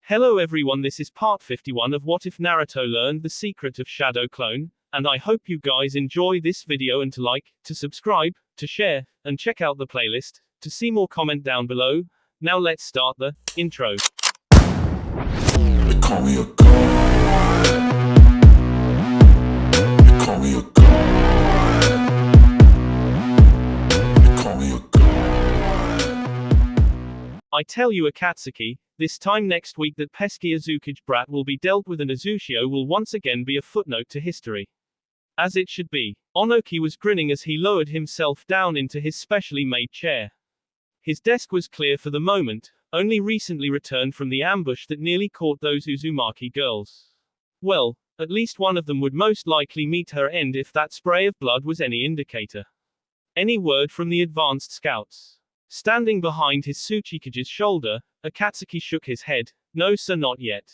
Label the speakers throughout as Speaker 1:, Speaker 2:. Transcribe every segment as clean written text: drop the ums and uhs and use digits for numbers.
Speaker 1: Hello everyone, this is part 51 of What If Naruto Learned the Secret of Shadow Clone, and I hope you guys enjoy this video and to like, to subscribe, to share, and check out the playlist, to see more comment down below. Now let's start the intro.
Speaker 2: They call me a god. They call me a god. They call me a god.
Speaker 1: I tell you Akatsuki, this time next week that pesky Tsuchikage brat will be dealt with and Azushio will once again be a footnote to history. As it should be. Onoki was grinning as he lowered himself down into his specially made chair. His desk was clear for the moment, only recently returned from the ambush that nearly caught those Uzumaki girls. Well, at least one of them would most likely meet her end if that spray of blood was any indicator. Any word from the advanced scouts? Standing behind his Tsuchikage's shoulder, Akatsuki shook his head. No sir, not yet.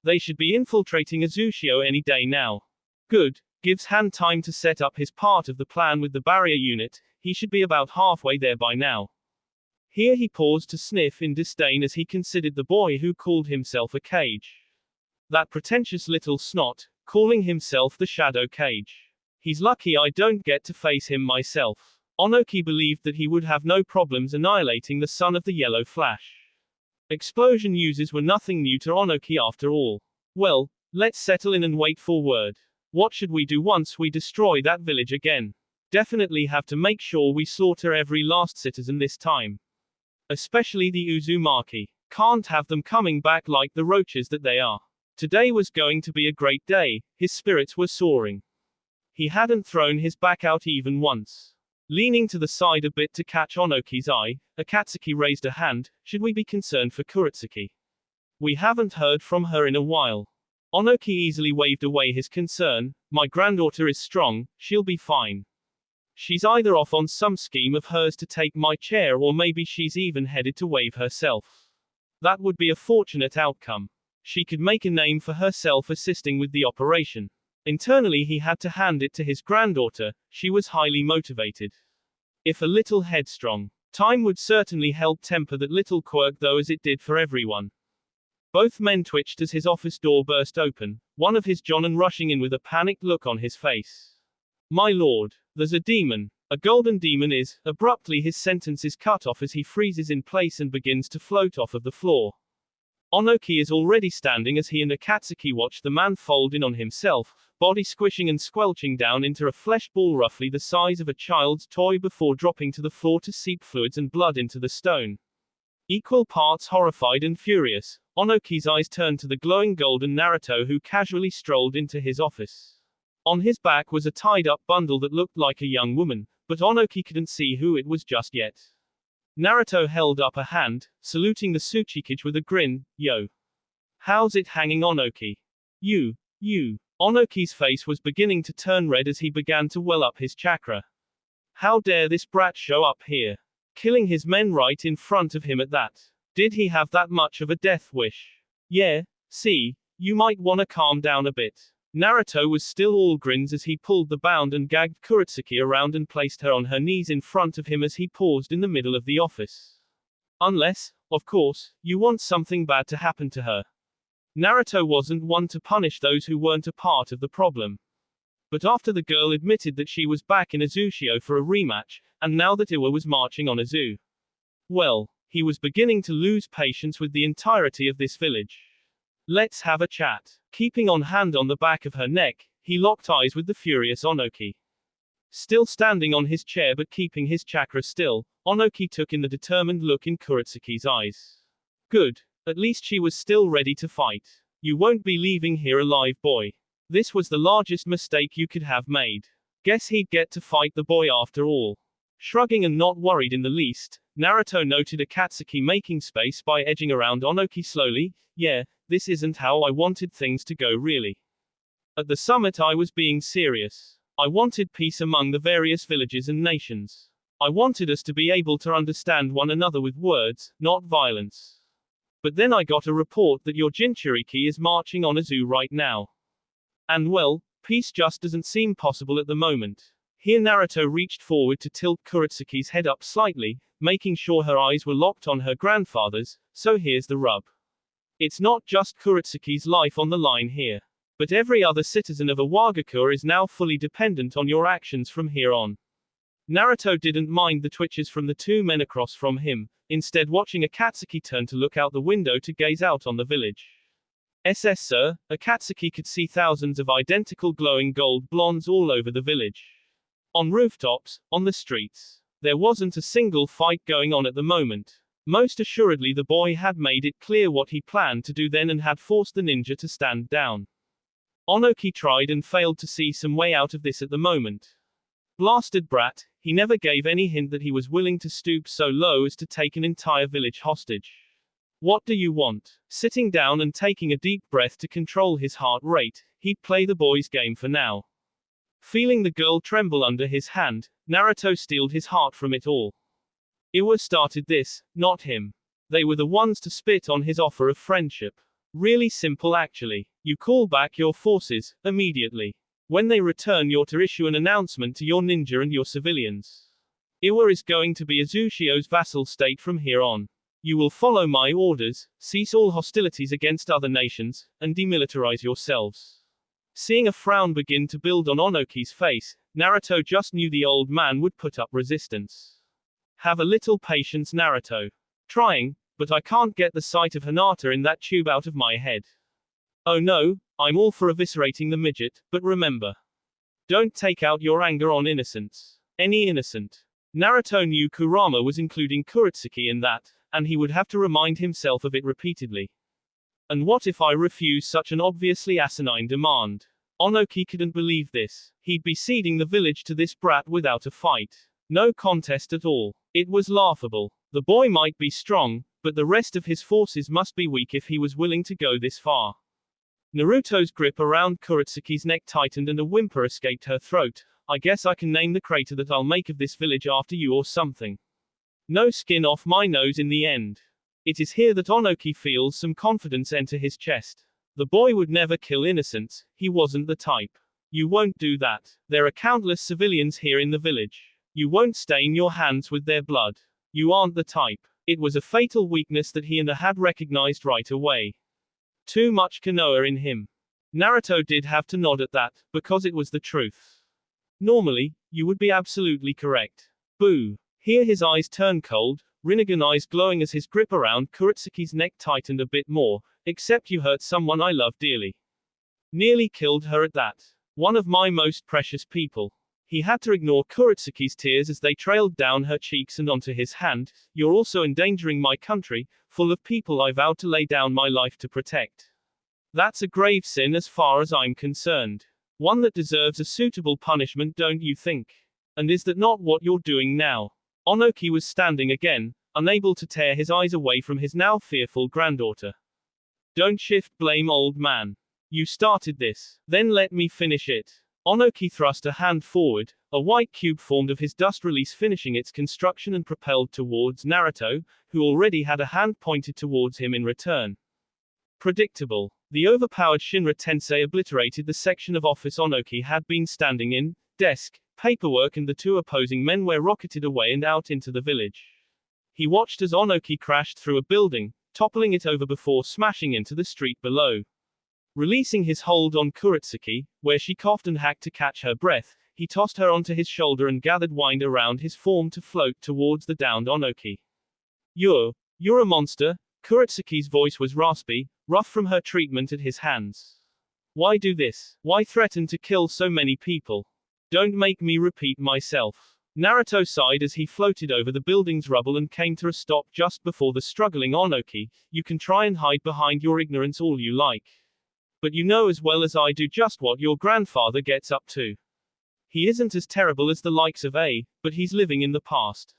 Speaker 1: They should be infiltrating Azushio any day now. Good, gives Han time to set up his part of the plan with the barrier unit, he should be about halfway there by now. Here he paused to sniff in disdain as he considered the boy who called himself a cage. That pretentious little snot, calling himself the Shadow Cage. He's lucky I don't get to face him myself. Onoki believed that he would have no problems annihilating the son of the Yellow Flash. Explosion uses were nothing new to Onoki after all. Well, let's settle in and wait for word. What should we do once we destroy that village again? Definitely have to make sure we slaughter every last citizen this time. Especially the Uzumaki. Can't have them coming back like the roaches that they are. Today was going to be a great day, his spirits were soaring. He hadn't thrown his back out even once. Leaning to the side a bit to catch Onoki's eye, Akatsuki raised a hand. Should we be concerned for Kuretsuki? We haven't heard from her in a while. Onoki easily waved away his concern. My granddaughter is strong, she'll be fine. She's either off on some scheme of hers to take my chair or maybe she's even headed to wave herself. That would be a fortunate outcome. She could make a name for herself assisting with the operation. Internally he had to hand it to his granddaughter, she was highly motivated. If a little headstrong. Time would certainly help temper that little quirk though, as it did for everyone. Both men twitched as his office door burst open, one of his Jonin rushing in with a panicked look on his face. My lord, there's a demon. A golden demon is. Abruptly his sentence is cut off as he freezes in place and begins to float off of the floor. Onoki is already standing as he and Akatsuki watch the man fold in on himself, body squishing and squelching down into a flesh ball roughly the size of a child's toy before dropping to the floor to seep fluids and blood into the stone. Equal parts horrified and furious, Onoki's eyes turned to the glowing golden Naruto who casually strolled into his office. On his back was a tied-up bundle that looked like a young woman, but Onoki couldn't see who it was just yet. Naruto held up a hand, saluting the Tsuchikage with a grin. Yo. How's it hanging, Onoki? You. Onoki's face was beginning to turn red as he began to well up his chakra. How dare this brat show up here? Killing his men right in front of him at that. Did he have that much of a death wish? Yeah, see, you might wanna calm down a bit. Naruto was still all grins as he pulled the bound and gagged Kuretsuki around and placed her on her knees in front of him as he paused in the middle of the office. Unless, of course, you want something bad to happen to her. Naruto wasn't one to punish those who weren't a part of the problem. But after the girl admitted that she was back in Azushio for a rematch, and now that Iwa was marching on Azu. Well, he was beginning to lose patience with the entirety of this village. Let's have a chat. Keeping on hand on the back of her neck, he locked eyes with the furious Onoki. Still standing on his chair but keeping his chakra still, Onoki took in the determined look in Kuretsuki's eyes. Good. At least she was still ready to fight. You won't be leaving here alive, boy. This was the largest mistake you could have made. Guess he'd get to fight the boy after all. Shrugging and not worried in the least, Naruto noted Akatsuki making space by edging around Onoki slowly. Yeah, this isn't how I wanted things to go really. At the summit I was being serious. I wanted peace among the various villages and nations. I wanted us to be able to understand one another with words, not violence. But then I got a report that your jinchuriki is marching on Azu right now. And well, peace just doesn't seem possible at the moment. Here Naruto reached forward to tilt Kuretsuki's head up slightly, making sure her eyes were locked on her grandfather's. So here's the rub. It's not just Kuretsuki's life on the line here. But every other citizen of Iwagakure is now fully dependent on your actions from here on. Naruto didn't mind the twitches from the two men across from him, instead watching Akatsuki turn to look out the window to gaze out on the village. SS sir, Akatsuki could see thousands of identical glowing gold blondes all over the village. On rooftops, on the streets. There wasn't a single fight going on at the moment. Most assuredly the boy had made it clear what he planned to do then and had forced the ninja to stand down. Onoki tried and failed to see some way out of this at the moment. Blasted brat, he never gave any hint that he was willing to stoop so low as to take an entire village hostage. What do you want? Sitting down and taking a deep breath to control his heart rate, he'd play the boy's game for now. Feeling the girl tremble under his hand, Naruto steeled his heart from it all. Iwa started this, not him. They were the ones to spit on his offer of friendship. Really simple actually. You call back your forces, immediately. When they return you're to issue an announcement to your ninja and your civilians. Iwa is going to be Azushio's vassal state from here on. You will follow my orders, cease all hostilities against other nations, and demilitarize yourselves. Seeing a frown begin to build on Onoki's face, Naruto just knew the old man would put up resistance. Have a little patience, Naruto. Trying, but I can't get the sight of Hinata in that tube out of my head. Oh no, I'm all for eviscerating the midget, but remember. Don't take out your anger on innocents. Any innocent. Naruto knew Kurama was including Kuretsuki in that, and he would have to remind himself of it repeatedly. And what if I refuse such an obviously asinine demand? Onoki couldn't believe this. He'd be ceding the village to this brat without a fight. No contest at all. It was laughable. The boy might be strong, but the rest of his forces must be weak if he was willing to go this far. Naruto's grip around Kuretsuki's neck tightened and a whimper escaped her throat. I guess I can name the crater that I'll make of this village after you or something. No skin off my nose in the end. It is here that Onoki feels some confidence enter his chest. The boy would never kill innocents, he wasn't the type. You won't do that. There are countless civilians here in the village. You won't stain your hands with their blood. You aren't the type. It was a fatal weakness that he had recognized right away. Too much Konoha in him. Naruto did have to nod at that, because it was the truth. Normally, you would be absolutely correct. Boo. Here his eyes turn cold, Rinnegan eyes glowing as his grip around Kuretsuki's neck tightened a bit more, except you hurt someone I love dearly. Nearly killed her at that. One of my most precious people. He had to ignore Kuretsuki's tears as they trailed down her cheeks and onto his hand. You're also endangering my country, full of people I vowed to lay down my life to protect. That's a grave sin as far as I'm concerned. One that deserves a suitable punishment, don't you think? And is that not what you're doing now? Onoki was standing again, unable to tear his eyes away from his now fearful granddaughter. Don't shift blame, old man. You started this. Then let me finish it. Onoki thrust a hand forward, a white cube formed of his dust release finishing its construction and propelled towards Naruto, who already had a hand pointed towards him in return. Predictable. The overpowered Shinra Tensei obliterated the section of office Onoki had been standing in, desk, paperwork and the two opposing men were rocketed away and out into the village. He watched as Onoki crashed through a building, toppling it over before smashing into the street below. Releasing his hold on Kuretsuki, where she coughed and hacked to catch her breath, he tossed her onto his shoulder and gathered wind around his form to float towards the downed Onoki. You're a monster. Kuretsuki's voice was raspy, rough from her treatment at his hands. Why do this? Why threaten to kill so many people? Don't make me repeat myself. Naruto sighed as he floated over the building's rubble and came to a stop just before the struggling Onoki. You can try and hide behind your ignorance all you like. But you know as well as I do just what your grandfather gets up to. He isn't as terrible as the likes of A, but he's living in the past.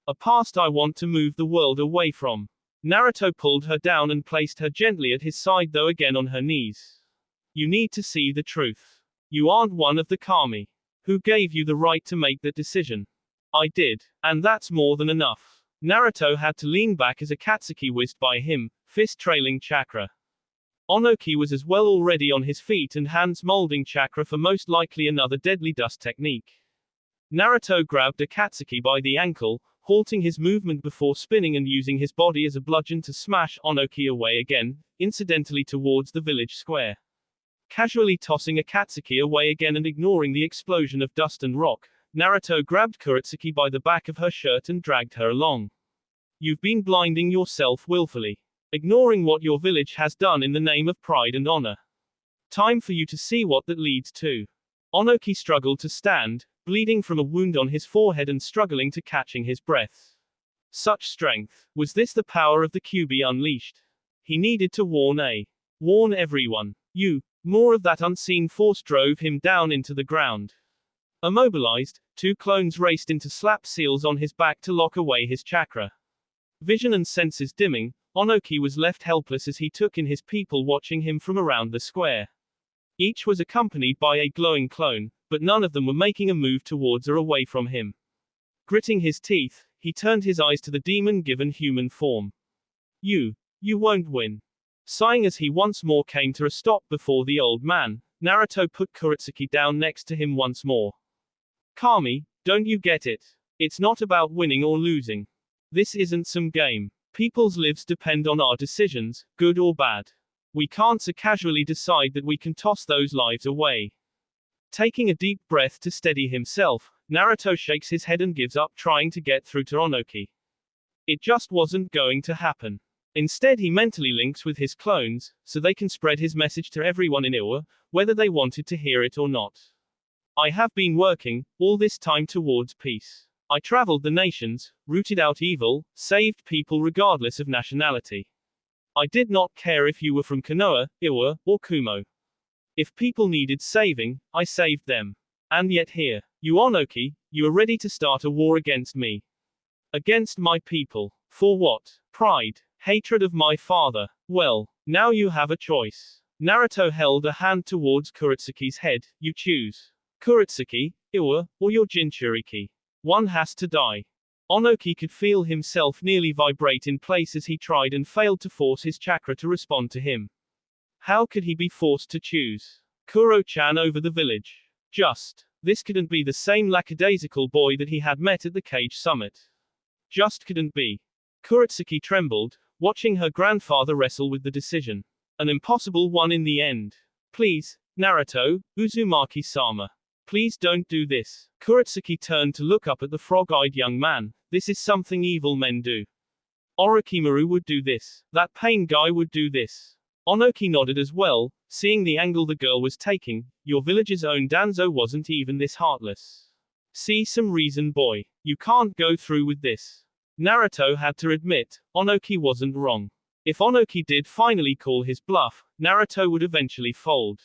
Speaker 1: A past I want to move the world away from. Naruto pulled her down and placed her gently at his side, though again on her knees. You need to see the truth. You aren't one of the kami. Who gave you the right to make that decision? I did. And that's more than enough. Naruto had to lean back as Akatsuki whizzed by him, fist trailing chakra. Onoki was as well already on his feet and hands molding chakra for most likely another deadly dust technique. Naruto grabbed Akatsuki by the ankle, halting his movement before spinning and using his body as a bludgeon to smash Onoki away again, incidentally towards the village square. Casually tossing Akatsuki away again and ignoring the explosion of dust and rock, Naruto grabbed Kurotsuki by the back of her shirt and dragged her along. You've been blinding yourself willfully, ignoring what your village has done in the name of pride and honor. Time for you to see what that leads to. Onoki struggled to stand, bleeding from a wound on his forehead and struggling to catching his breath. Such strength. Was this the power of the Kyuubi unleashed? He needed to warn everyone. More of that unseen force drove him down into the ground. Immobilized, two clones raced in to slap seals on his back to lock away his chakra. Vision and senses dimming, Onoki was left helpless as he took in his people watching him from around the square. Each was accompanied by a glowing clone, but none of them were making a move towards or away from him. Gritting his teeth, he turned his eyes to the demon-given human form. You won't win. Sighing as he once more came to a stop before the old man, Naruto put Kurotsuki down next to him once more. Kami, don't you get it? It's not about winning or losing. This isn't some game. People's lives depend on our decisions, good or bad. We can't so casually decide that we can toss those lives away. Taking a deep breath to steady himself, Naruto shakes his head and gives up trying to get through to Onoki. It just wasn't going to happen. Instead he mentally links with his clones, so they can spread his message to everyone in Iwa, whether they wanted to hear it or not. I have been working, all this time towards peace. I traveled the nations, rooted out evil, saved people regardless of nationality. I did not care if you were from Konoha, Iwa, or Kumo. If people needed saving, I saved them. And yet here, you Onoki, you are ready to start a war against me. Against my people. For what? Pride. Hatred of my father. Well, now you have a choice. Naruto held a hand towards Kurotsuki's head. You choose. Kurotsuki, Iwa, or your jinchuriki. One has to die. Onoki could feel himself nearly vibrate in place as he tried and failed to force his chakra to respond to him. How could he be forced to choose Kuro-chan over the village? This couldn't be the same lackadaisical boy that he had met at the cage summit. Just couldn't be. Kurotsuki trembled, watching her grandfather wrestle with the decision. An impossible one in the end. Please, Naruto, Uzumaki-sama. Please don't do this. Kurotsuki turned to look up at the frog-eyed young man. This is something evil men do. Orochimaru would do this. That pain guy would do this. Onoki nodded as well, seeing the angle the girl was taking. Your village's own Danzo wasn't even this heartless. See some reason, boy. You can't go through with this. Naruto had to admit, Onoki wasn't wrong. If Onoki did finally call his bluff, Naruto would eventually fold.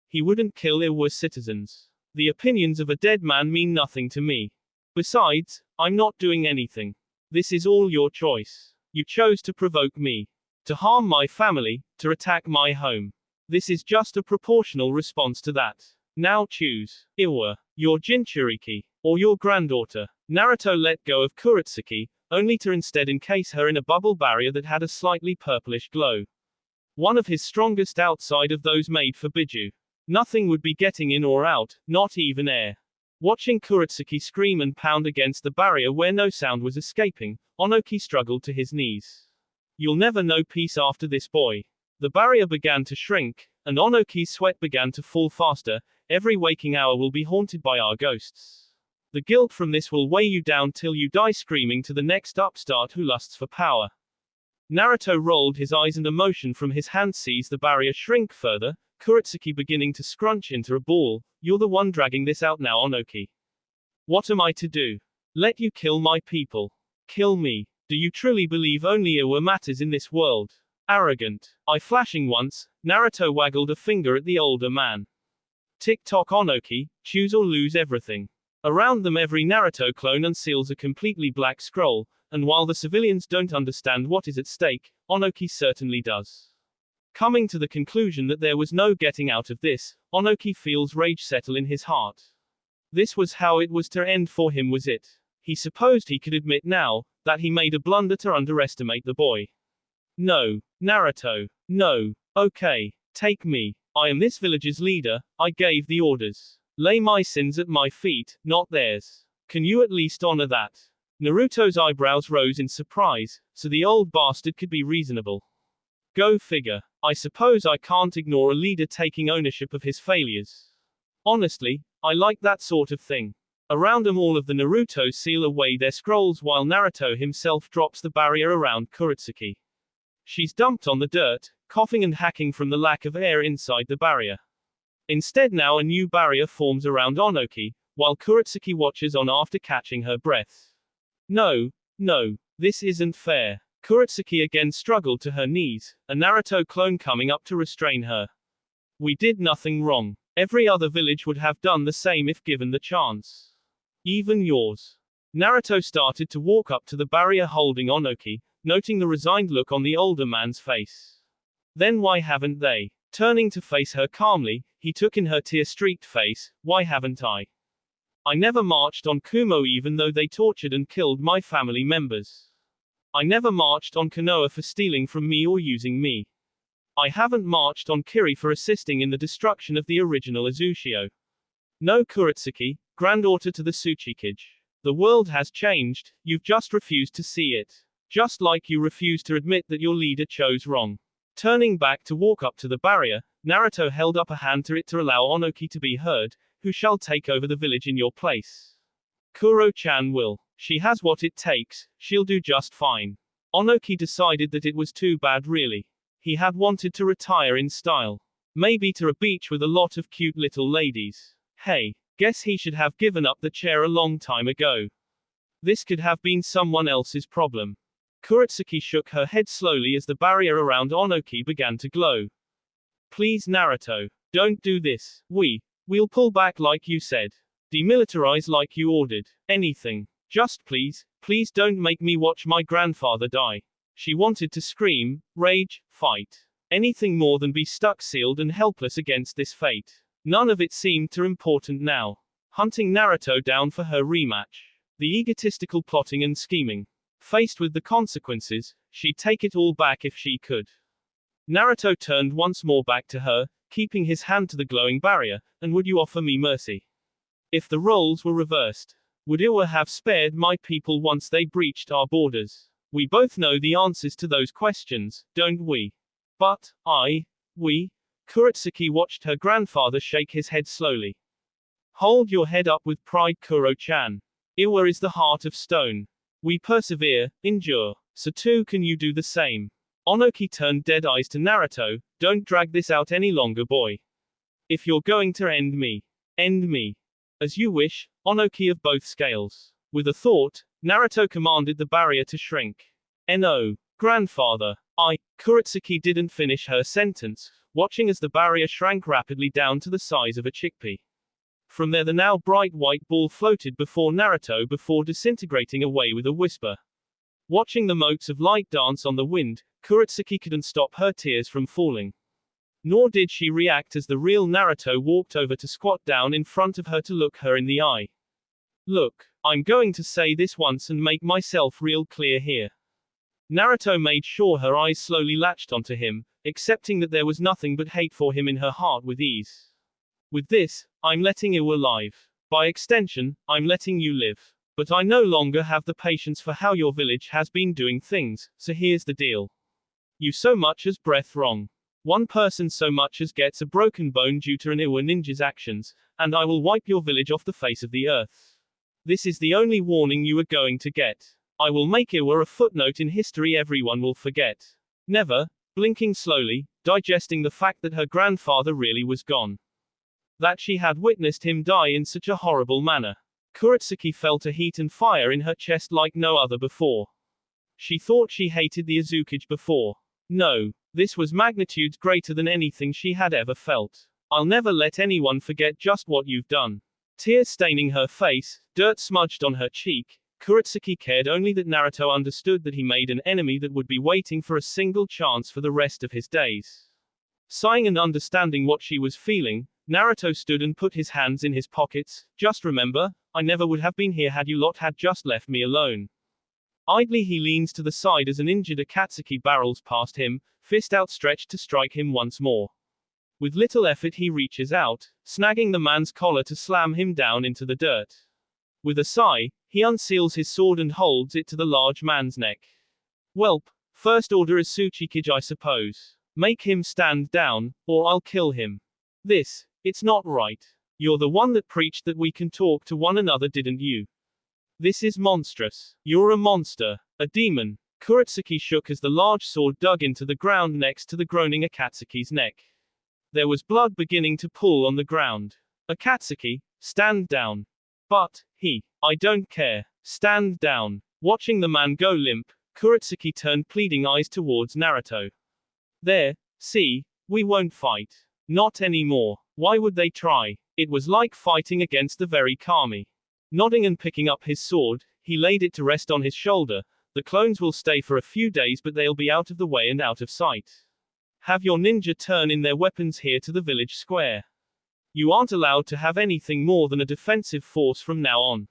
Speaker 1: He wouldn't kill Iwa citizens. The opinions of a dead man mean nothing to me. Besides, I'm not doing anything. This is all your choice. You chose to provoke me. To harm my family, to attack my home. This is just a proportional response to that. Now choose. Iwa, your jinchuriki, or your granddaughter. Naruto let go of Kurotsuki, only to instead encase her in a bubble barrier that had a slightly purplish glow. One of his strongest outside of those made for Biju. Nothing would be getting in or out, not even air. Watching Kurotsuki scream and pound against the barrier where no sound was escaping, Onoki struggled to his knees. You'll never know peace after this, boy. The barrier began to shrink, and Onoki's sweat began to fall faster. Every waking hour will be haunted by our ghosts. The guilt from this will weigh you down till you die screaming to the next upstart who lusts for power. Naruto rolled his eyes and emotion from his hand sees the barrier shrink further, Kurotsuki beginning to scrunch into a ball. You're the one dragging this out now, Onoki. What am I to do? Let you kill my people. Kill me. Do you truly believe only Iwa matters in this world? Arrogant. Eye flashing once, Naruto waggled a finger at the older man. Tick-tock, Onoki, choose or lose everything. Around them every Naruto clone unseals a completely black scroll, and while the civilians don't understand what is at stake, Onoki certainly does. Coming to the conclusion that there was no getting out of this, Onoki feels rage settle in his heart. This was how it was to end for him, was it? He supposed he could admit now, that he made a blunder to underestimate the boy. No, Naruto. No. Okay. Take me. I am this village's leader, I gave the orders. Lay my sins at my feet, not theirs. Can you at least honor that? Naruto's eyebrows rose in surprise, so the old bastard could be reasonable. Go figure. I suppose I can't ignore a leader taking ownership of his failures. Honestly, I like that sort of thing. Around them all of the Naruto seal away their scrolls while Naruto himself drops the barrier around Kurotsuki. She's dumped on the dirt, coughing and hacking from the lack of air inside the barrier. Instead now a new barrier forms around Onoki, while Kurotsuki watches on after catching her breath. No, this isn't fair. Kurotsuki again struggled to her knees, a Naruto clone coming up to restrain her. We did nothing wrong. Every other village would have done the same if given the chance. Even yours. Naruto started to walk up to the barrier holding Onoki, noting the resigned look on the older man's face. Then why haven't they? Turning to face her calmly, he took in her tear-streaked face, why haven't I? I never marched on Kumo even though they tortured and killed my family members. I never marched on Konoha for stealing from me or using me. I haven't marched on Kiri for assisting in the destruction of the original Uzushio. No Kurotsuki, granddaughter to the Tsuchikage. The world has changed, you've just refused to see it. Just like you refused to admit that your leader chose wrong. Turning back to walk up to the barrier, Naruto held up a hand to it to allow Onoki to be heard. Who shall take over the village in your place? Kuro-chan will. She has what it takes, she'll do just fine. Onoki decided that it was too bad really. He had wanted to retire in style. Maybe to a beach with a lot of cute little ladies. Hey, guess he should have given up the chair a long time ago. This could have been someone else's problem. Kurotsuki shook her head slowly as the barrier around Onoki began to glow. Please Naruto, don't do this. We'll pull back like you said. Demilitarize like you ordered. Anything. Just please don't make me watch my grandfather die. She wanted to scream, rage, fight. Anything more than be stuck sealed and helpless against this fate. None of it seemed too important now. Hunting Naruto down for her rematch. The egotistical plotting and scheming. Faced with the consequences, she'd take it all back if she could. Naruto turned once more back to her, keeping his hand to the glowing barrier, and would you offer me mercy? If the roles were reversed, would Iwa have spared my people once they breached our borders? We both know the answers to those questions, don't we? But, Kurotsuki watched her grandfather shake his head slowly. Hold your head up with pride, Kuro-chan. Iwa is the heart of stone. We persevere, endure. So too can you do the same. Onoki turned dead eyes to Naruto, don't drag this out any longer boy. If you're going to end me. End me. As you wish, Onoki of both scales. With a thought, Naruto commanded the barrier to shrink. No. Grandfather. Kurotsuki didn't finish her sentence, watching as the barrier shrank rapidly down to the size of a chickpea. From there the now bright white ball floated before Naruto before disintegrating away with a whisper. Watching the motes of light dance on the wind, Kurotsuki couldn't stop her tears from falling. Nor did she react as the real Naruto walked over to squat down in front of her to look her in the eye. Look, I'm going to say this once and make myself real clear here. Naruto made sure her eyes slowly latched onto him, accepting that there was nothing but hate for him in her heart with ease. With this, I'm letting Iwa live. By extension, I'm letting you live. But I no longer have the patience for how your village has been doing things, so here's the deal. You so much as breath wrong. One person so much as gets a broken bone due to an Iwa ninja's actions, and I will wipe your village off the face of the earth. This is the only warning you are going to get. I will make Iwa a footnote in history everyone will forget. Never, blinking slowly, digesting the fact that her grandfather really was gone. That she had witnessed him die in such a horrible manner. Kurotsuki felt a heat and fire in her chest like no other before. She thought she hated the Tsuchikage before. No, this was magnitudes greater than anything she had ever felt. I'll never let anyone forget just what you've done. Tears staining her face, dirt smudged on her cheek, Kurotsuki cared only that Naruto understood that he made an enemy that would be waiting for a single chance for the rest of his days. Sighing and understanding what she was feeling, Naruto stood and put his hands in his pockets. Just remember, I never would have been here had you lot had just left me alone. Idly he leans to the side as an injured Akatsuki barrels past him, fist outstretched to strike him once more. With little effort he reaches out, snagging the man's collar to slam him down into the dirt. With a sigh, he He unseals his sword and holds it to the large man's neck. Welp, first order is Tsuchikage, I suppose. Make him stand down, or I'll kill him. It's not right. You're the one that preached that we can talk to one another, didn't you? This is monstrous. You're a monster. A demon. Kuretsuki shook as the large sword dug into the ground next to the groaning Akatsuki's neck. There was blood beginning to pool on the ground. Akatsuki, stand down. But, I don't care. Stand down. Watching the man go limp, Kuretsuki turned pleading eyes towards Naruto. There, see, we won't fight. Not anymore. Why would they try? It was like fighting against the very kami. Nodding and picking up his sword, he laid it to rest on his shoulder. The clones will stay for a few days, but they'll be out of the way and out of sight. Have your ninja turn in their weapons here to the village square. You aren't allowed to have anything more than a defensive force from now on.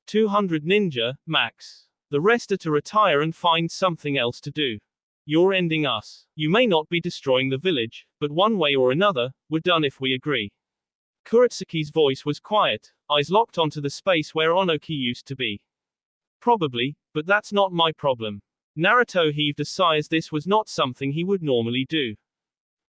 Speaker 1: 200 ninja, max. The rest are to retire and find something else to do. You're ending us. You may not be destroying the village, but one way or another, we're done if we agree. Kuretsuki's voice was quiet, eyes locked onto the space where Onoki used to be. Probably, but that's not my problem. Naruto heaved a sigh as this was not something he would normally do.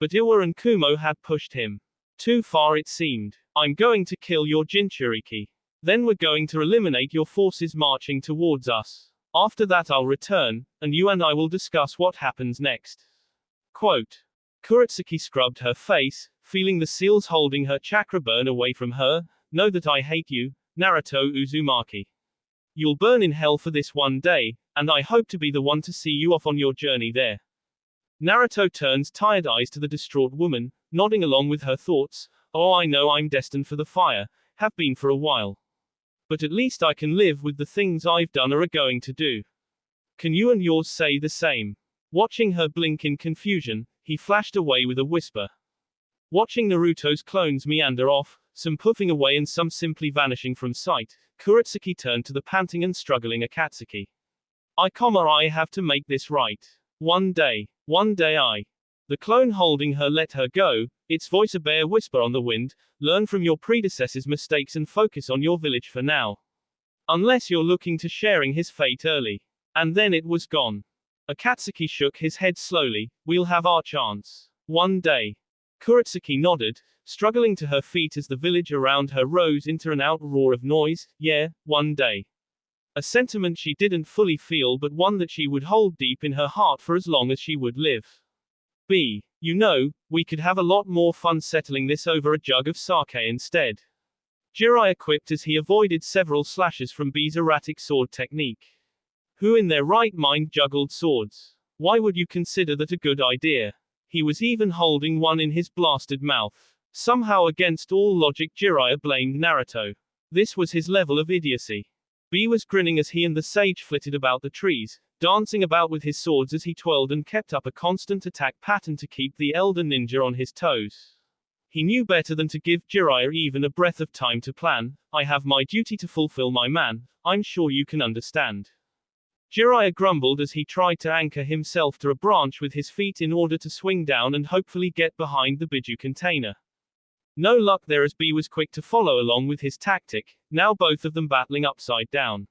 Speaker 1: But Iwa and Kumo had pushed him. Too far it seemed. I'm going to kill your jinchuriki. Then we're going to eliminate your forces marching towards us. After that I'll return, and you and I will discuss what happens next. Quote. Kuretsuki scrubbed her face, feeling the seals holding her chakra burn away from her. Know that I hate you, Naruto Uzumaki. You'll burn in hell for this one day, and I hope to be the one to see you off on your journey there. Naruto turns tired eyes to the distraught woman, nodding along with her thoughts. Oh, I know I'm destined for the fire, have been for a while. But at least I can live with the things I've done or are going to do. Can you and yours say the same? Watching her blink in confusion, he flashed away with a whisper. Watching Naruto's clones meander off, some puffing away and some simply vanishing from sight, Kuretsuki turned to the panting and struggling Akatsuki. I have to make this right. One day I. The clone holding her let her go, its voice a bare whisper on the wind. Learn from your predecessors' mistakes and focus on your village for now. Unless you're looking to sharing his fate early. And then it was gone. Akatsuki shook his head slowly. We'll have our chance. One day. Kuretsuki nodded, struggling to her feet as the village around her rose into an outroar of noise. Yeah, one day. A sentiment she didn't fully feel, but one that she would hold deep in her heart for as long as she would live. You know, we could have a lot more fun settling this over a jug of sake instead. Jiraiya quipped as he avoided several slashes from B's erratic sword technique. Who in their right mind juggled swords? Why would you consider that a good idea? He was even holding one in his blasted mouth. Somehow against all logic Jiraiya blamed Naruto. This was his level of idiocy. B was grinning as he and the sage flitted about the trees, dancing about with his swords as he twirled and kept up a constant attack pattern to keep the elder ninja on his toes. He knew better than to give Jiraiya even a breath of time to plan. I have my duty to fulfill, my man, I'm sure you can understand. Jiraiya grumbled as he tried to anchor himself to a branch with his feet in order to swing down and hopefully get behind the biju container. No luck there as B was quick to follow along with his tactic, now both of them battling upside down.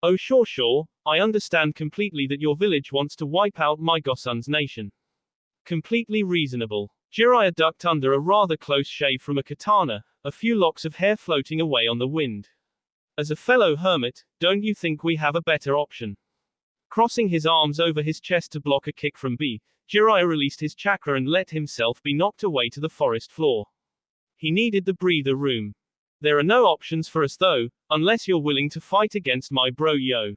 Speaker 1: Oh sure, I understand completely that your village wants to wipe out my Gosun's nation. Completely reasonable. Jiraiya ducked under a rather close shave from a katana, a few locks of hair floating away on the wind. As a fellow hermit, don't you think we have a better option? Crossing his arms over his chest to block a kick from B, Jiraiya released his chakra and let himself be knocked away to the forest floor. He needed the breather room. There are no options for us though, unless you're willing to fight against my bro yo.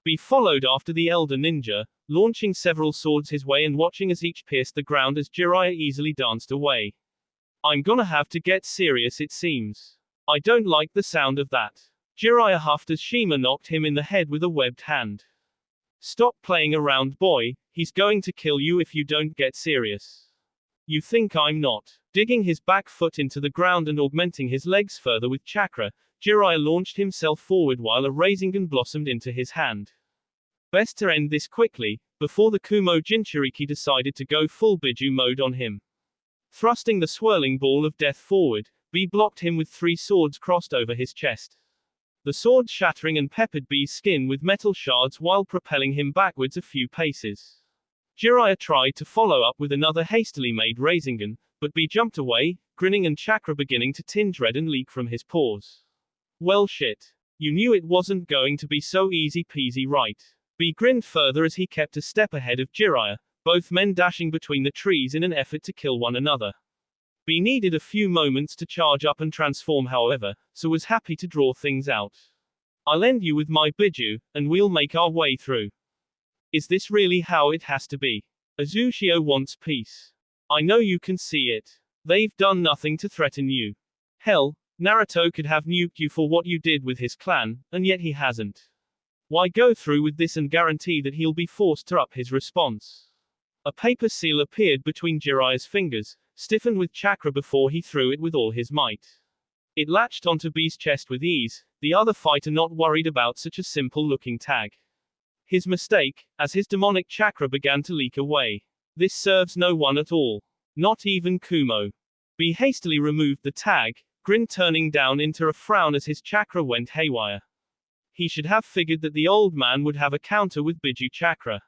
Speaker 1: B followed after the elder ninja, launching several swords his way and watching as each pierced the ground as Jiraiya easily danced away. I'm gonna have to get serious it seems. I don't like the sound of that. Jiraiya huffed as Shima knocked him in the head with a webbed hand. Stop playing around boy, he's going to kill you if you don't get serious. You think I'm not? Digging his back foot into the ground and augmenting his legs further with chakra, Jiraiya launched himself forward while a Rasengan blossomed into his hand. Best to end this quickly, before the Kumo Jinchuriki decided to go full Biju mode on him. Thrusting the swirling ball of death forward, B blocked him with 3 swords crossed over his chest. the sword shattering and peppered B's skin with metal shards while propelling him backwards a few paces. Jiraiya tried to follow up with another hastily made Rasengan, but B jumped away, grinning and chakra beginning to tinge red and leak from his pores. Well shit. You knew it wasn't going to be so easy peasy, right? B grinned further as he kept a step ahead of Jiraiya, both men dashing between the trees in an effort to kill one another. B needed a few moments to charge up and transform however, so was happy to draw things out. I'll end you with my biju, and we'll make our way through. Is this really how it has to be? Azushio wants peace. I know you can see it. They've done nothing to threaten you. Hell, Naruto could have nuked you for what you did with his clan, and yet he hasn't. Why go through with this and guarantee that he'll be forced to up his response? A paper seal appeared between Jiraiya's fingers, stiffened with chakra before he threw it with all his might. It latched onto B's chest with ease, the other fighter not worried about such a simple-looking tag. His mistake, as his demonic chakra began to leak away. This serves no one at all. Not even Kumo. B hastily removed the tag, grin turning down into a frown as his chakra went haywire. He should have figured that the old man would have a counter with Biju chakra.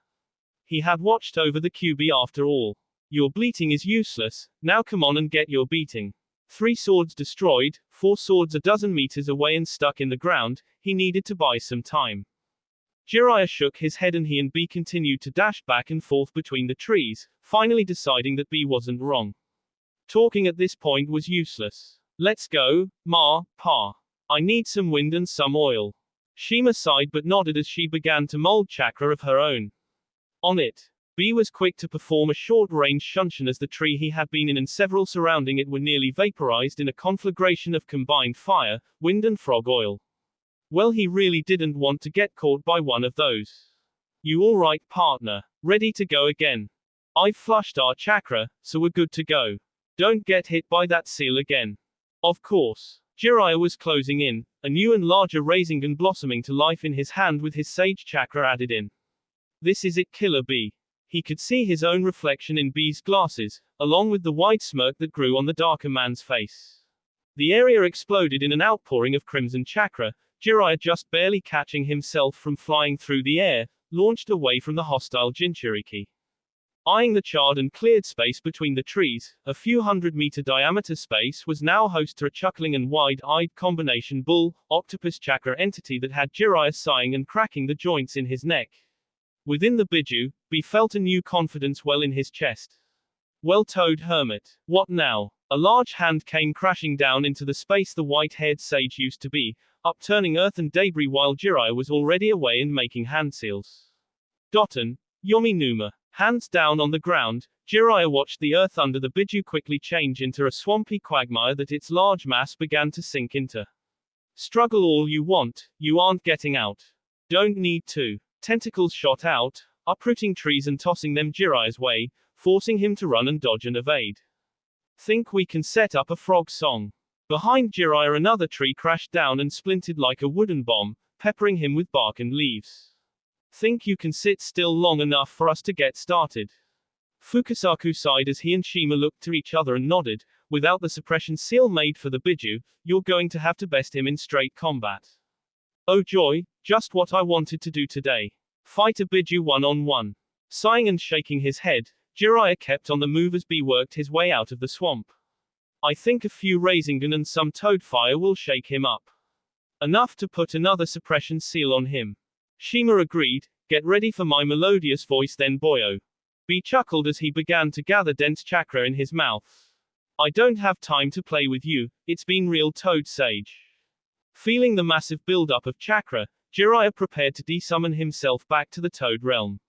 Speaker 1: He had watched over the QB after all. Your bleating is useless, now come on and get your beating. 3 swords destroyed, 4 swords a dozen meters away and stuck in the ground, he needed to buy some time. Jiraiya shook his head and he and B continued to dash back and forth between the trees, finally deciding that B wasn't wrong. Talking at this point was useless. Let's go, Ma, Pa. I need some wind and some oil. Shima sighed but nodded as she began to mold chakra of her own. On it. B was quick to perform a short-range shunshin as the tree he had been in and several surrounding it were nearly vaporized in a conflagration of combined fire, wind and frog oil. Well, he really didn't want to get caught by one of those. You alright, partner? Ready to go again? I've flushed our chakra, so we're good to go. Don't get hit by that seal again. Of course. Jiraiya was closing in, a new and larger Rasengan blossoming to life in his hand with his sage chakra added in. This is it, Killer B. He could see his own reflection in B's glasses, along with the wide smirk that grew on the darker man's face. The area exploded in an outpouring of crimson chakra, Jiraiya just barely catching himself from flying through the air, launched away from the hostile jinchuriki. Eyeing the charred and cleared space between the trees, a few 100-meter diameter space was now host to a chuckling and wide-eyed combination bull, octopus chakra entity that had Jiraiya sighing and cracking the joints in his neck. Within the biju, B felt a new confidence well in his chest. Well-toed hermit. What now? A large hand came crashing down into the space the white-haired sage used to be, upturning earth and debris while Jiraiya was already away and making hand seals. Doton, Yomi Numa. Hands down on the ground, Jiraiya watched the earth under the biju quickly change into a swampy quagmire that its large mass began to sink into. Struggle all you want, you aren't getting out. Don't need to. Tentacles shot out, uprooting trees and tossing them Jiraiya's way, forcing him to run and dodge and evade. Think we can set up a frog song. Behind Jiraiya another tree crashed down and splintered like a wooden bomb, peppering him with bark and leaves. Think you can sit still long enough for us to get started? Fukasaku sighed as he and Shima looked to each other and nodded. Without the suppression seal made for the biju, you're going to have to best him in straight combat. Oh joy, just what I wanted to do today. Fight a biju one-on-one. Sighing and shaking his head, Jiraiya kept on the move as B worked his way out of the swamp. I think a few Rasengan and some toad fire will shake him up. Enough to put another suppression seal on him. Shima agreed, get ready for my melodious voice then boyo. B chuckled as he began to gather dense chakra in his mouth. I don't have time to play with you, it's been real toad sage. Feeling the massive buildup of chakra, Jiraiya prepared to desummon himself back to the toad realm.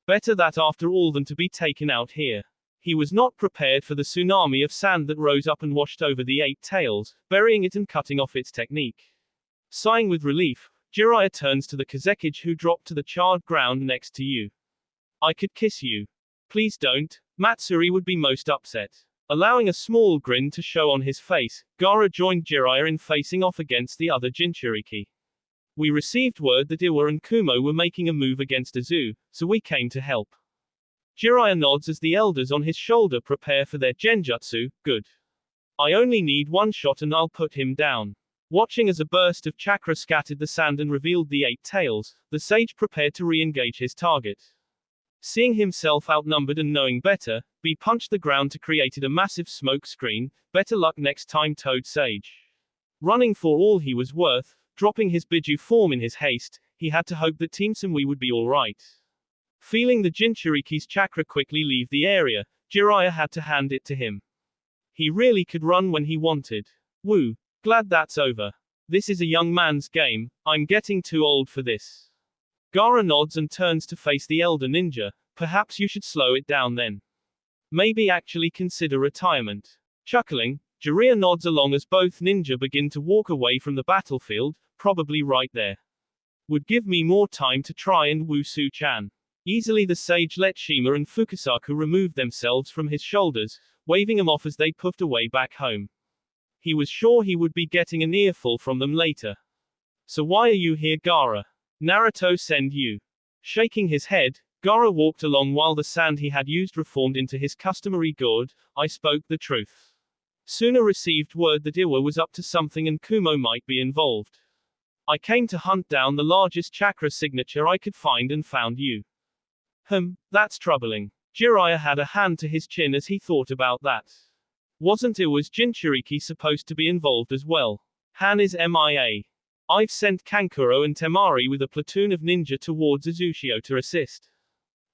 Speaker 1: Better that after all than to be taken out here. He was not prepared for the tsunami of sand that rose up and washed over the 8 tails, burying it and cutting off its technique. Sighing with relief, Jiraiya turns to the Kazekage who dropped to the charred ground next to you. I could kiss you. Please don't, Matsuri would be most upset. Allowing a small grin to show on his face, Gaara joined Jiraiya in facing off against the other jinchuriki. We received word that Iwa and Kumo were making a move against Azu, so we came to help. Jiraiya nods as the elders on his shoulder prepare for their genjutsu. Good. I only need one shot and I'll put him down. Watching as a burst of chakra scattered the sand and revealed the 8 tails, the sage prepared to re-engage his target. Seeing himself outnumbered and knowing better, B punched the ground to create a massive smoke screen. Better luck next time, Toad Sage. Running for all he was worth, dropping his Biju form in his haste, he had to hope that Team Samui would be alright. Feeling the Jinchuriki's chakra quickly leave the area, Jiraiya had to hand it to him. He really could run when he wanted. Woo. Glad that's over. This is a young man's game, I'm getting too old for this. Gaara nods and turns to face the elder ninja. Perhaps you should slow it down then. Maybe actually consider retirement. Chuckling, Jiraiya nods along as both ninja begin to walk away from the battlefield, probably right there. Would give me more time to try and woo Su-chan. Easily the sage let Shima and Fukasaku remove themselves from his shoulders, waving him off as they puffed away back home. He was sure he would be getting an earful from them later. So why are you here, Gaara? Naruto send you. Shaking his head, Gaara walked along while the sand he had used reformed into his customary gourd. I spoke the truth. Suna received word that Iwa was up to something and Kumo might be involved. I came to hunt down the largest chakra signature I could find and found you. That's troubling. Jiraiya had a hand to his chin as he thought about that. Wasn't Iwa's Jinchuriki supposed to be involved as well? Han is MIA. I've sent Kankuro and Temari with a platoon of ninja towards Uzushio to assist.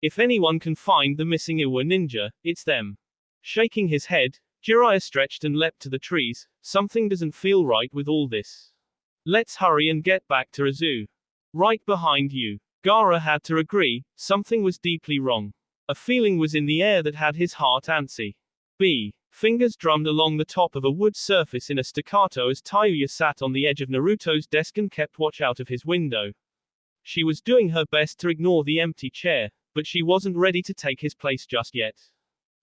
Speaker 1: If anyone can find the missing Iwa ninja, it's them. Shaking his head, Jiraiya stretched and leapt to the trees. Something doesn't feel right with all this. Let's hurry and get back to Izu. Right behind you. Gaara had to agree, something was deeply wrong. A feeling was in the air that had his heart antsy. Fingers drummed along the top of a wood surface in a staccato as Tayuya sat on the edge of Naruto's desk and kept watch out of his window. She was doing her best to ignore the empty chair, but she wasn't ready to take his place just yet.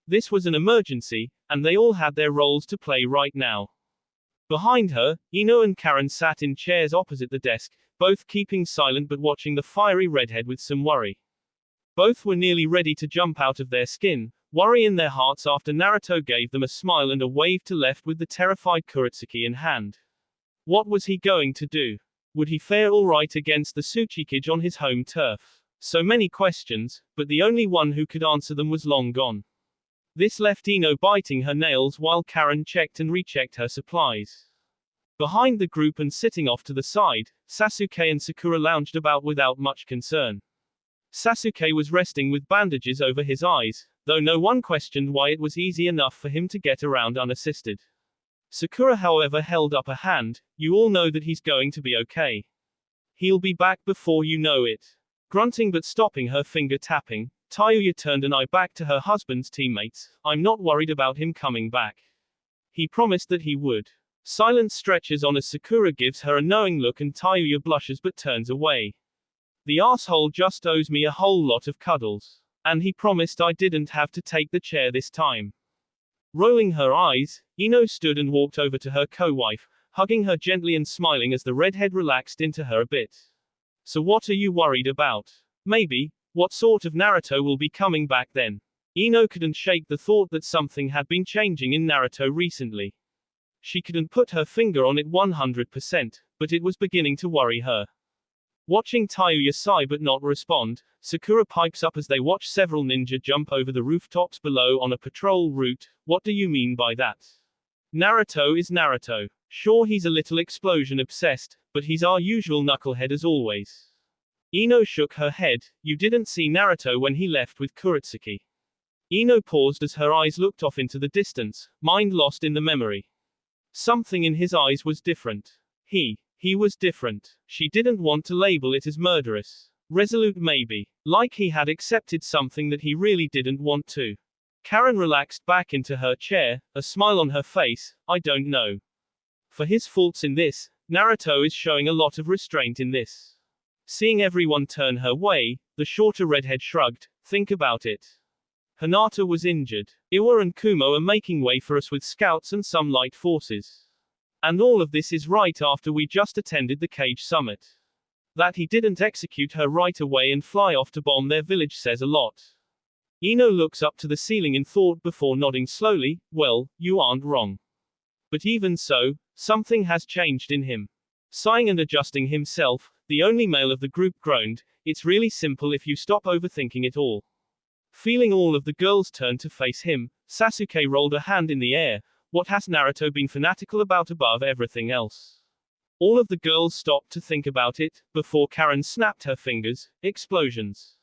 Speaker 1: This was an emergency, and they all had their roles to play right now. Behind her, Ino and Karen sat in chairs opposite the desk, both keeping silent but watching the fiery redhead with some worry. Both were nearly ready to jump out of their skin, worry in their hearts after Naruto gave them a smile and a wave to left with the terrified Kurotsuki in hand. What was he going to do? Would he fare all right against the Tsuchikage on his home turf? So many questions, but the only one who could answer them was long gone. This left Ino biting her nails while Karen checked and rechecked her supplies. Behind the group and sitting off to the side, Sasuke and Sakura lounged about without much concern. Sasuke was resting with bandages over his eyes, though no one questioned why it was easy enough for him to get around unassisted. Sakura however held up a hand. You all know that he's going to be okay. He'll be back before you know it. Grunting but stopping her finger tapping, Tayuya turned an eye back to her husband's teammates. I'm not worried about him coming back. He promised that he would. Silence stretches on as Sakura gives her a knowing look and Tayuya blushes but turns away. The asshole just owes me a whole lot of cuddles. And he promised I didn't have to take the chair this time. Rolling her eyes, Ino stood and walked over to her co-wife, hugging her gently and smiling as the redhead relaxed into her a bit. So what are you worried about? Maybe, what sort of Naruto will be coming back then? Ino couldn't shake the thought that something had been changing in Naruto recently. She couldn't put her finger on it 100%, but it was beginning to worry her. Watching Tayuya sigh but not respond, Sakura pipes up as they watch several ninja jump over the rooftops below on a patrol route. What do you mean by that? Naruto is Naruto. Sure, he's a little explosion obsessed, but he's our usual knucklehead as always. Ino shook her head. You didn't see Naruto when he left with Kurotsuki. Ino paused as her eyes looked off into the distance, mind lost in the memory. Something in his eyes was different. He was different. She didn't want to label it as murderous. Resolute maybe. Like he had accepted something that he really didn't want to. Karen relaxed back into her chair, a smile on her face. I don't know. For his faults in this, Naruto is showing a lot of restraint in this. Seeing everyone turn her way, the shorter redhead shrugged. Think about it. Hinata was injured. Iwa and Kumo are making way for us with scouts and some light forces. And all of this is right after we just attended the Cage Summit. That he didn't execute her right away and fly off to bomb their village says a lot. Ino looks up to the ceiling in thought before nodding slowly. Well, you aren't wrong. But even so, something has changed in him. Sighing and adjusting himself, the only male of the group groaned, "It's really simple if you stop overthinking it all." Feeling all of the girls turn to face him, Sasuke rolled a hand in the air. What has Naruto been fanatical about above everything else? All of the girls stopped to think about it, before Karen snapped her fingers. Explosions.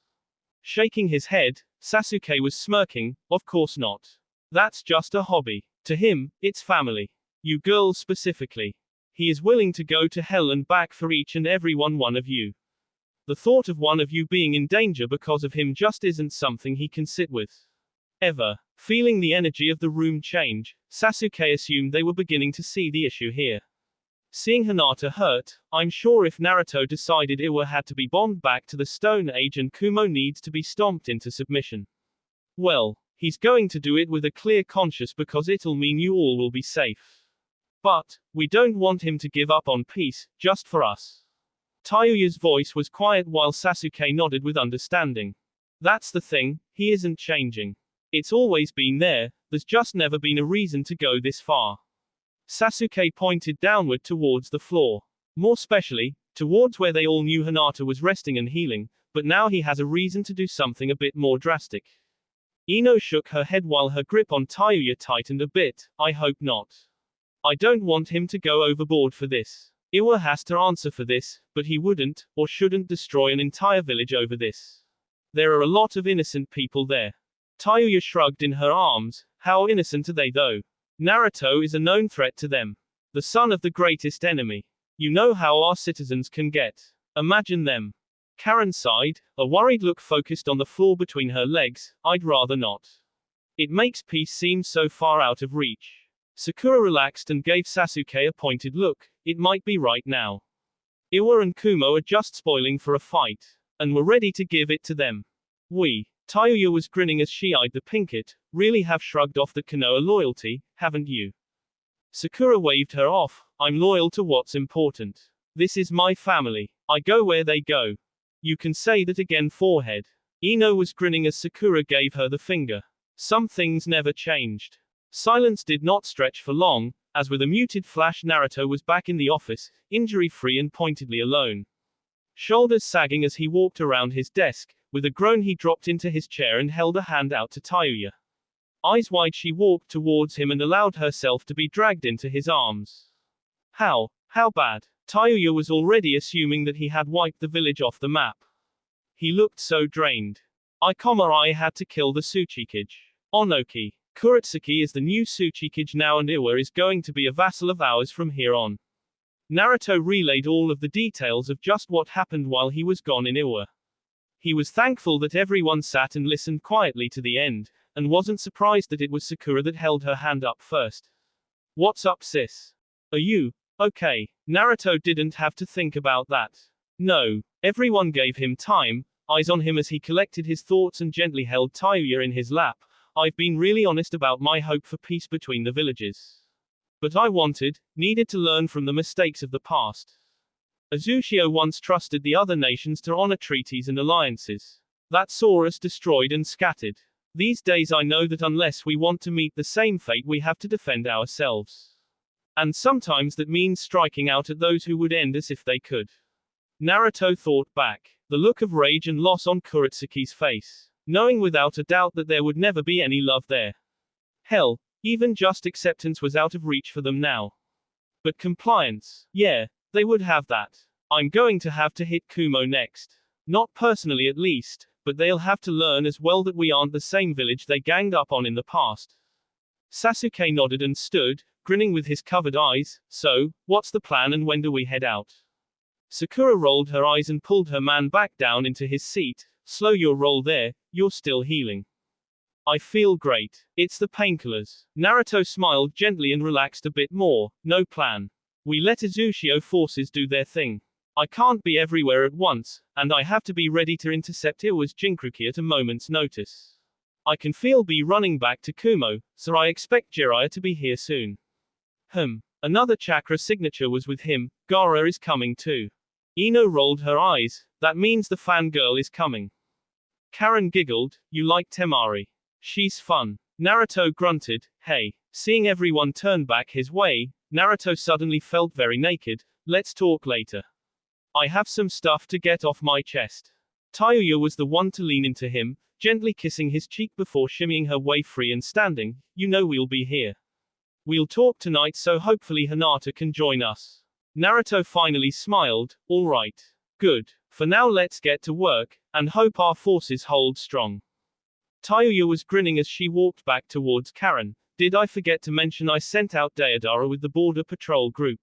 Speaker 1: Shaking his head, Sasuke was smirking, "Of course not. That's just a hobby. To him, it's family. You girls specifically. He is willing to go to hell and back for each and every one of you. The thought of one of you being in danger because of him just isn't something he can sit with. Ever." Feeling the energy of the room change, Sasuke assumed they were beginning to see the issue here. Seeing Hinata hurt, "I'm sure if Naruto decided Iwa had to be bombed back to the Stone Age and Kumo needs to be stomped into submission, well, he's going to do it with a clear conscience because it'll mean you all will be safe. But, we don't want him to give up on peace, just for us." Tayuya's voice was quiet while Sasuke nodded with understanding. "That's the thing, he isn't changing. It's always been there, there's just never been a reason to go this far." Sasuke pointed downward towards the floor. More specially, towards where they all knew Hinata was resting and healing, but now he has a reason to do something a bit more drastic. Ino shook her head while her grip on Tayuya tightened a bit. "I hope not. I don't want him to go overboard for this. Iwa has to answer for this, but he wouldn't, or shouldn't destroy an entire village over this. There are a lot of innocent people there." Tayuya shrugged in her arms. "How innocent are they though? Naruto is a known threat to them. The son of the greatest enemy. You know how our citizens can get. Imagine them." Karen sighed, a worried look focused on the floor between her legs. "I'd rather not. It makes peace seem so far out of reach." Sakura relaxed and gave Sasuke a pointed look. "It might be right now. Iwa and Kumo are just spoiling for a fight. And we're ready to give it to them. We." Tayuya was grinning as she eyed the Pinkett. "Really have shrugged off the Konoha loyalty, haven't you?" Sakura waved her off. "I'm loyal to what's important. This is my family. I go where they go. You can say that again, forehead." Ino was grinning as Sakura gave her the finger. Some things never changed. Silence did not stretch for long, as with a muted flash Naruto was back in the office, injury-free and pointedly alone. Shoulders sagging as he walked around his desk, with a groan he dropped into his chair and held a hand out to Tayuya. Eyes wide she walked towards him and allowed herself to be dragged into his arms. How bad? Tayuya was already assuming that he had wiped the village off the map. He looked so drained. I had to kill the Tsuchikage. Onoki. Kurotsuki is the new Tsuchikage now and Iwa is going to be a vassal of ours from here on. Naruto relayed all of the details of just what happened while he was gone in Iwa. He was thankful that everyone sat and listened quietly to the end, and wasn't surprised that it was Sakura that held her hand up first. "What's up, sis? Are you okay?" Naruto didn't have to think about that. No. Everyone gave him time, eyes on him as he collected his thoughts and gently held Tayuya in his lap. "I've been really honest about my hope for peace between the villages. But I needed to learn from the mistakes of the past. Azushio once trusted the other nations to honor treaties and alliances. That saw us destroyed and scattered. These days I know that unless we want to meet the same fate we have to defend ourselves. And sometimes that means striking out at those who would end us if they could." Naruto thought back. The look of rage and loss on Kurotsuki's face. Knowing without a doubt that there would never be any love there. Hell, even just acceptance was out of reach for them now. But compliance, yeah, they would have that. "I'm going to have to hit Kumo next. Not personally at least, but they'll have to learn as well that we aren't the same village they ganged up on in the past." Sasuke nodded and stood, grinning with his covered eyes. "So, what's the plan and when do we head out?" Sakura rolled her eyes and pulled her man back down into his seat. "Slow your roll there, you're still healing." "I feel great. It's the painkillers." Naruto smiled gently and relaxed a bit more. "No plan. We let Azushio forces do their thing. I can't be everywhere at once, and I have to be ready to intercept Iwa's jinchuriki at a moment's notice. I can feel B running back to Kumo, so I expect Jiraiya to be here soon." Another chakra signature was with him. "Gaara is coming too." Ino rolled her eyes. "That means the fangirl is coming." Karen giggled. "You like Temari. She's fun." Naruto grunted. "Hey." Seeing everyone turn back his way, Naruto suddenly felt very naked, Let's talk later. I have some stuff to get off my chest. Tayuya was the one to lean into him, gently kissing his cheek before shimmying her way free and standing. You know we'll be here. We'll talk tonight, so hopefully Hinata can join us. Naruto finally smiled. All right. Good. For now let's get to work, and hope our forces hold strong. Tayuya was grinning as she walked back towards Karen. Did I forget to mention I sent out Deidara with the border patrol group?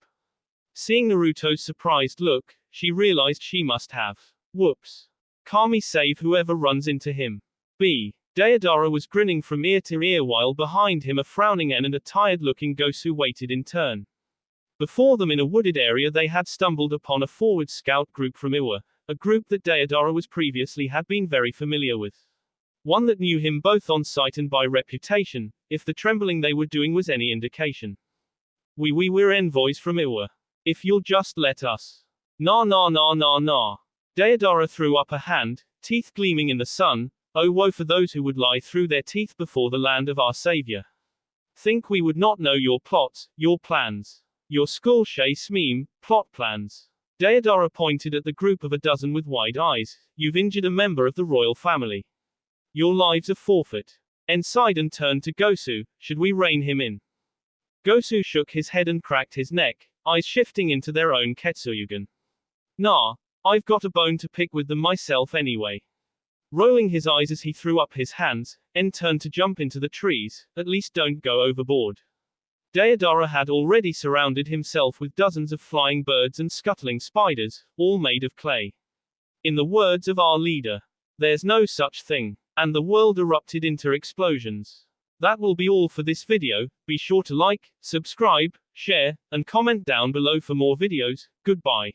Speaker 1: Seeing Naruto's surprised look, she realized she must have. Whoops. Kami save whoever runs into him. B. Deidara was grinning from ear to ear while behind him a frowning En and a tired-looking Gosu waited in turn. Before them in a wooded area they had stumbled upon a forward scout group from Iwa, a group that Deidara was previously had been very familiar with. One that knew him both on sight and by reputation, if the trembling they were doing was any indication. We're envoys from Iwa. If you'll just let us. Nah. Deidara threw up a hand, teeth gleaming in the sun. Oh woe for those who would lie through their teeth before the land of our savior. Think we would not know your plots, your plans. Your skull chase meme, plot plans. Deidara pointed at the group of a dozen with wide eyes. You've injured a member of the royal family. Your lives are forfeit. Ensign turned to Gosu. Should we rein him in? Gosu shook his head and cracked his neck, eyes shifting into their own Ketsuyugen. Nah, I've got a bone to pick with them myself anyway. Rolling his eyes as he threw up his hands, En turned to jump into the trees. At least don't go overboard. Deidara had already surrounded himself with dozens of flying birds and scuttling spiders, all made of clay. In the words of our leader, there's no such thing. And the world erupted into explosions. That will be all for this video. Be sure to like, subscribe, share, and comment down below for more videos. Goodbye.